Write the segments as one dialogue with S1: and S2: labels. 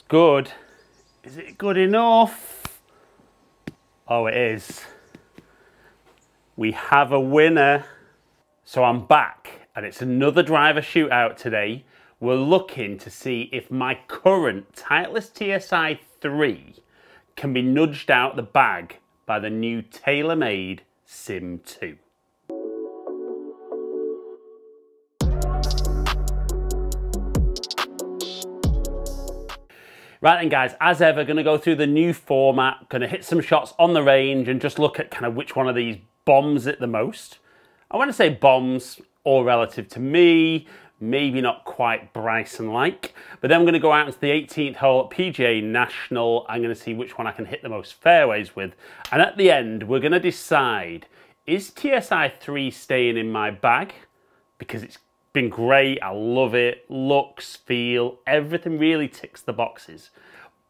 S1: good. Is it good enough? Oh, it is. We have a winner. So I'm back, and it's another driver shootout today. We're looking to see if my current Titleist TSi3 can be nudged out the bag by the new TaylorMade Sim 2. Right then guys, as ever, going to go through the new format, going to hit some shots on the range and just look at kind of which one of these bombs it the most. I want to say bombs, all relative to me, maybe not quite Bryson-like, but then I'm going to go out into the 18th hole at PGA National. I'm going to see which one I can hit the most fairways with. And at the end, we're going to decide, is TSi3 staying in my bag? Because it's been great, I love it, looks, feel, everything really ticks the boxes.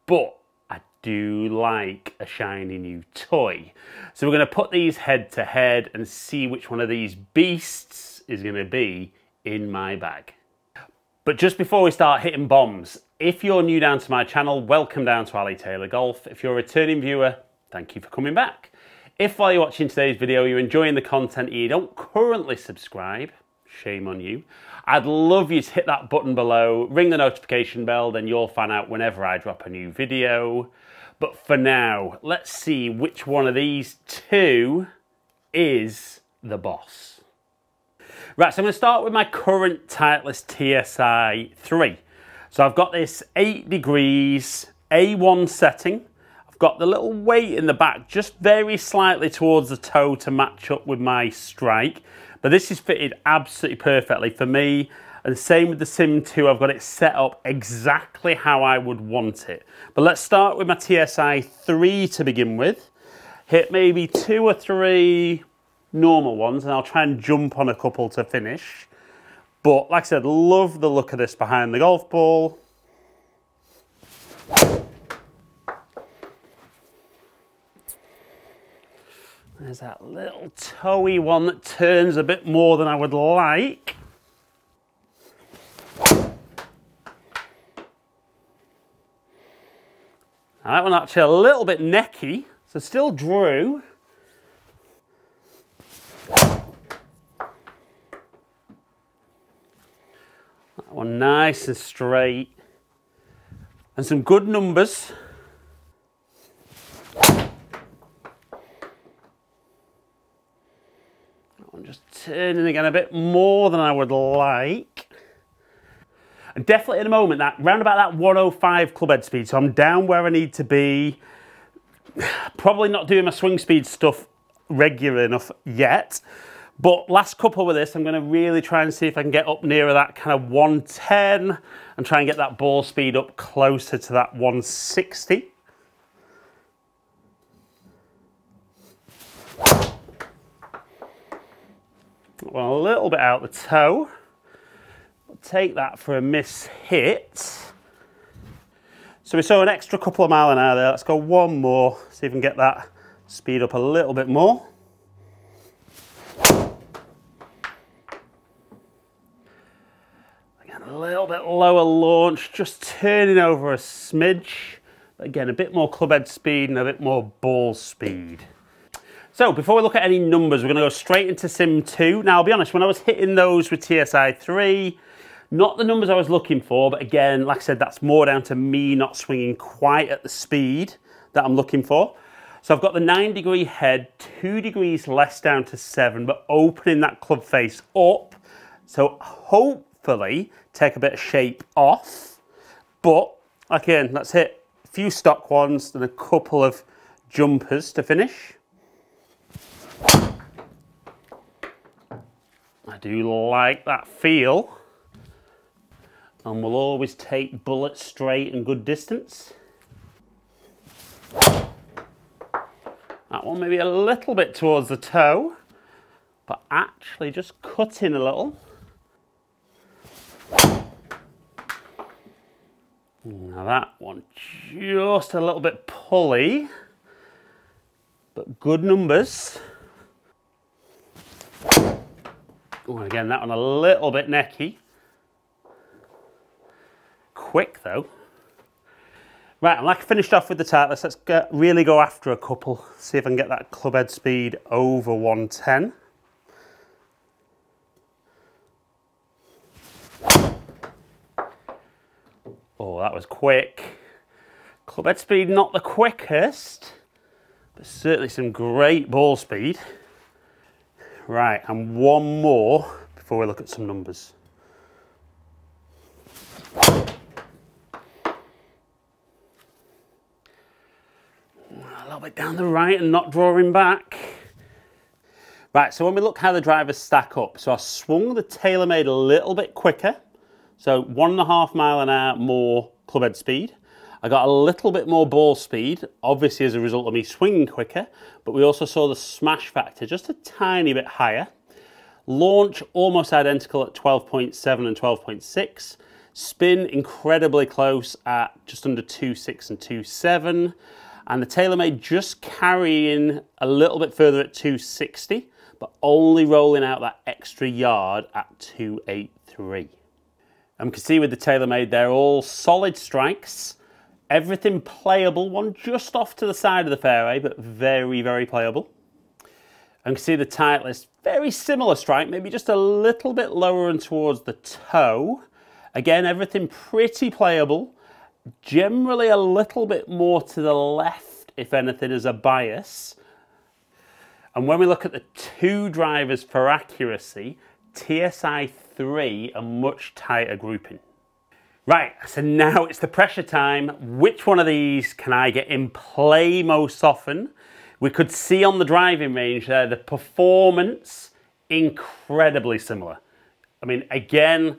S1: But I do like a shiny new toy. So we're going to put these head to head and see which one of these beasts is going to be in my bag. But just before we start hitting bombs, if you're new down to my channel, welcome down to Ali Taylor Golf. If you're a returning viewer, thank you for coming back. If while you're watching today's video you're enjoying the content and you don't currently subscribe, shame on you. I'd love you to hit that button below, ring the notification bell, then you'll find out whenever I drop a new video. But for now, let's see which one of these two is the boss. Right, so I'm going to start with my current Titleist TSi3. So I've got this 8 degrees A1 setting. I've got the little weight in the back just very slightly towards the toe to match up with my strike. But this is fitted absolutely perfectly for me. And same with the Sim 2, I've got it set up exactly how I would want it. But let's start with my TSi3 to begin with. Hit maybe 2 or 3 normal ones, and I'll try and jump on a couple to finish. But like I said, love the look of this behind the golf ball. There's that little toey one that turns a bit more than I would like. Now that one actually a little bit necky, so still drew. That one nice and straight. And some good numbers. I'm just turning again a bit more than I would like. And definitely at the moment, that round about that 105 club head speed, so I'm down where I need to be. Probably not doing my swing speed stuff regular enough yet. But last couple with this, I'm going to really try and see if I can get up nearer that kind of 110 and try and get that ball speed up closer to that 160. Well, a little bit out the toe. We'll take that for a miss hit. So we saw an extra couple of mile an hour there. Let's go one more, see if we can get that speed up a little bit more. Again, a little bit lower launch, just turning over a smidge. Again, a bit more club head speed and a bit more ball speed. So before we look at any numbers, we're going to go straight into Sim 2. Now, I'll be honest, when I was hitting those with TSi3, not the numbers I was looking for, but again, like I said, that's more down to me not swinging quite at the speed that I'm looking for. So I've got the 9 degree head, 2 degrees less down to 7, but opening that club face up. So hopefully take a bit of shape off. But again, let's hit a few stock ones and a couple of jumpers to finish. I do like that feel, and we'll always take bullets straight and good distance. That one maybe a little bit towards the toe, but actually just cutting a little. Now that one just a little bit pulley, but good numbers. Oh, again, that one a little bit necky. Quick though. Right, and like I finished off with the Titleist, let's really go after a couple. See if I can get that club head speed over 110. Oh, that was quick. Club head speed not the quickest, but certainly some great ball speed. Right, and one more before we look at some numbers. A little bit down the right and not drawing back. Right, so when we look how the drivers stack up, so I swung the TaylorMade a little bit quicker, so 1.5 miles an hour more club head speed. I got a little bit more ball speed, obviously as a result of me swinging quicker, but we also saw the smash factor just a tiny bit higher. Launch almost identical at 12.7 and 12.6. Spin incredibly close at just under 2.6 and 2.7. And the TaylorMade just carrying a little bit further at 260, but only rolling out that extra yard at 283. And we can see with the TaylorMade, they're all solid strikes. Everything playable, one just off to the side of the fairway, but very, very playable. And you can see the Titleist, very similar strike, maybe just a little bit lower and towards the toe. Again, everything pretty playable. Generally a little bit more to the left, if anything, as a bias. And when we look at the two drivers for accuracy, TSi3 a much tighter grouping. Right, so now it's the pressure time. Which one of these can I get in play most often? We could see on the driving range there, the performance, incredibly similar. I mean, again,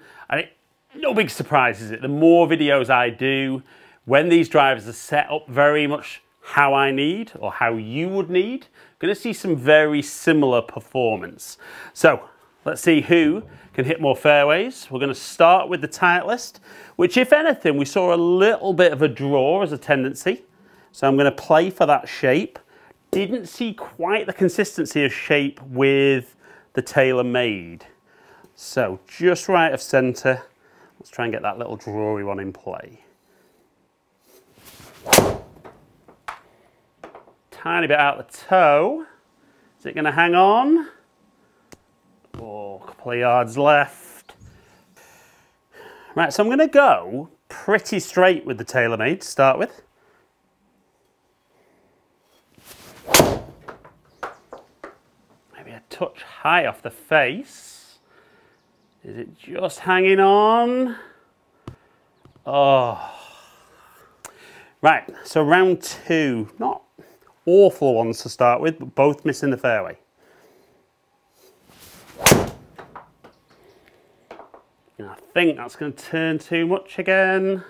S1: no big surprise, is it? The more videos I do, when these drivers are set up very much how I need, or how you would need, going to see some very similar performance. So, let's see who can hit more fairways. We're going to start with the Titleist, which if anything, we saw a little bit of a draw as a tendency. So I'm going to play for that shape. Didn't see quite the consistency of shape with the TaylorMade. So just right of centre. Let's try and get that little drawy one in play. Tiny bit out the toe. Is it going to hang on? Oh, a couple of yards left. Right, so I'm going to go pretty straight with the TaylorMade to start with. Maybe a touch high off the face. Is it just hanging on? Oh. Right, so round two. Not awful ones to start with, but both missing the fairway. And I think that's going to turn too much again.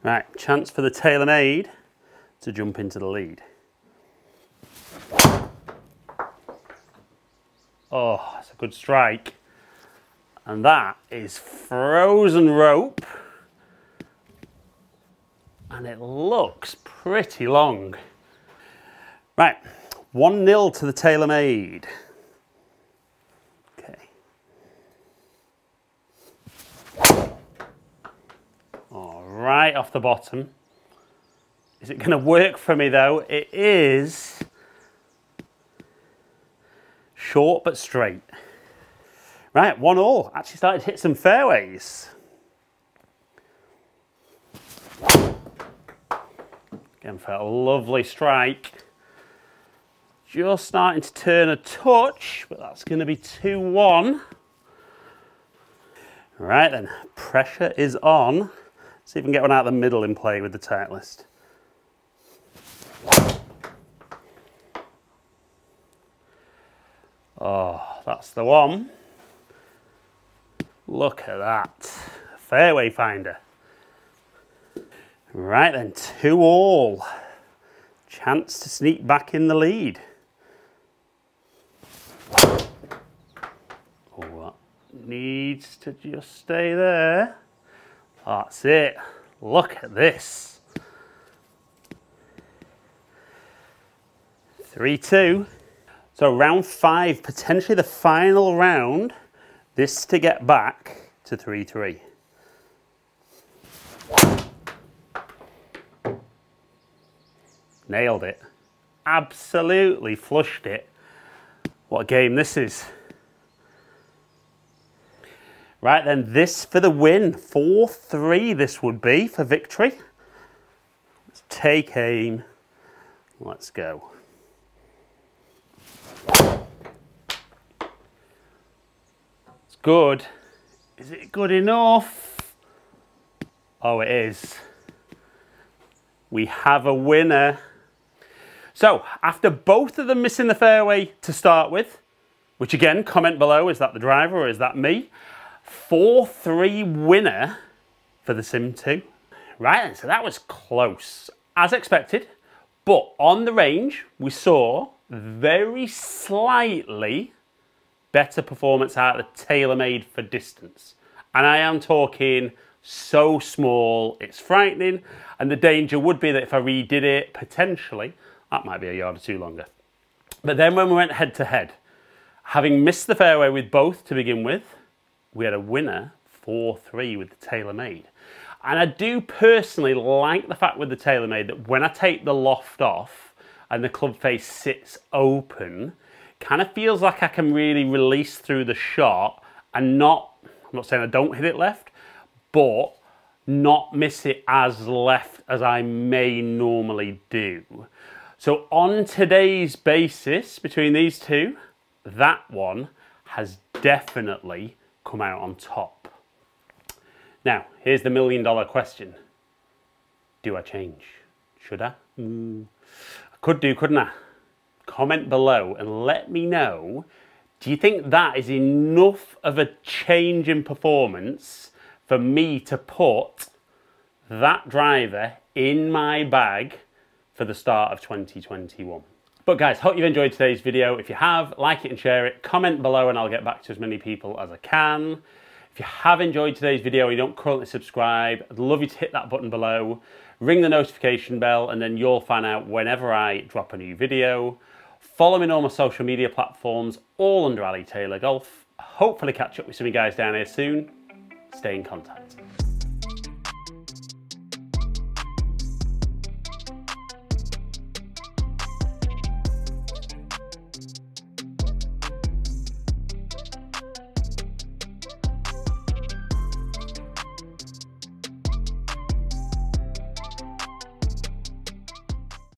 S1: Right, chance for the TaylorMade to jump into the lead. Oh, that's a good strike. And that is frozen rope. And it looks pretty long. Right, 1-0 to the TaylorMade. Okay. Oh, right off the bottom. Is it going to work for me though? It is. Short but straight. Right, 1-1. Actually started to hit some fairways. Again, for a lovely strike. Just starting to turn a touch, but that's going to be 2-1. Right then, pressure is on. See if we can get one out of the middle in play with the Titleist. Oh, that's the one. Look at that. Fairway finder. Right then, 2-2. Chance to sneak back in the lead. Oh, that needs to just stay there. That's it. Look at this. 3-2. So round 5, potentially the final round. This to get back to 3-3. Nailed it. Absolutely flushed it. What a game this is. Right then, this for the win. 4-3 this would be for victory. Let's take aim. Let's go. It's good. Is it good enough? Oh, it is. We have a winner. So, after both of them missing the fairway to start with, which again, comment below, is that the driver or is that me? 4-3 winner for the Sim 2. Right then, so that was close, as expected. But on the range, we saw very slightly better performance out of the TaylorMade for distance. And I am talking so small, it's frightening. And the danger would be that if I redid it, potentially, that might be a yard or two longer. But then when we went head to head, having missed the fairway with both to begin with, we had a winner, 4-3 with the TaylorMade. And I do personally like the fact with the TaylorMade that when I take the loft off and the club face sits open, kind of feels like I can really release through the shot and not, I'm not saying I don't hit it left, but not miss it as left as I may normally do. So on today's basis, between these two, that one has definitely come out on top. Now, here's the million-dollar question. Do I change? Should I? I could do, couldn't I? Comment below and let me know, do you think that is enough of a change in performance for me to put that driver in my bag for the start of 2021? But guys, hope you've enjoyed today's video. If you have, like it and share it. Comment below and I'll get back to as many people as I can. If you have enjoyed today's video and you don't currently subscribe, I'd love you to hit that button below. Ring the notification bell and then you'll find out whenever I drop a new video. Follow me on all my social media platforms, all under Ali Taylor Golf. Hopefully catch up with some of you guys down here soon. Stay in contact.